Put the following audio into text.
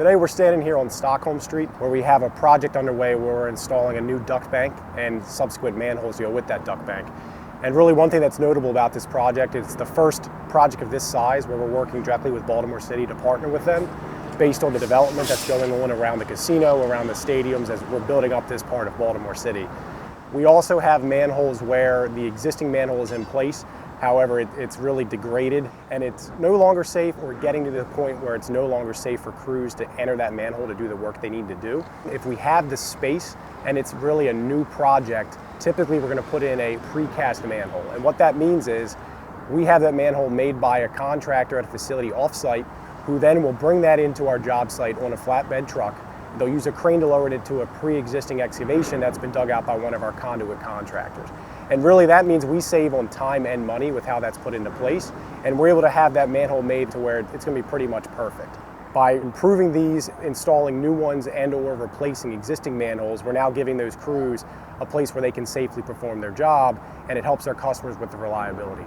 Today we're standing here on Stockholm Street where we have a project underway where we're installing a new duct bank and subsequent manholes to go with that duct bank. And really one thing that's notable about this project is it's the first project of this size where we're working directly with Baltimore City to partner with them based on the development that's going on around the casino, around the stadiums as we're building up this part of Baltimore City. We also have manholes where the existing manhole is in place. However, it's really degraded and it's no longer safe or getting to the point where it's no longer safe for crews to enter that manhole to do the work they need to do. If we have the space and it's really a new project, typically we're going to put in a precast manhole. And what that means is we have that manhole made by a contractor at a facility off-site who then will bring that into our job site on a flatbed truck. They'll use a crane to lower it into a pre-existing excavation that's been dug out by one of our conduit contractors. And really that means we save on time and money with how that's put into place, and we're able to have that manhole made to where it's going to be pretty much perfect. By improving these, installing new ones and or replacing existing manholes, we're now giving those crews a place where they can safely perform their job, and it helps our customers with the reliability.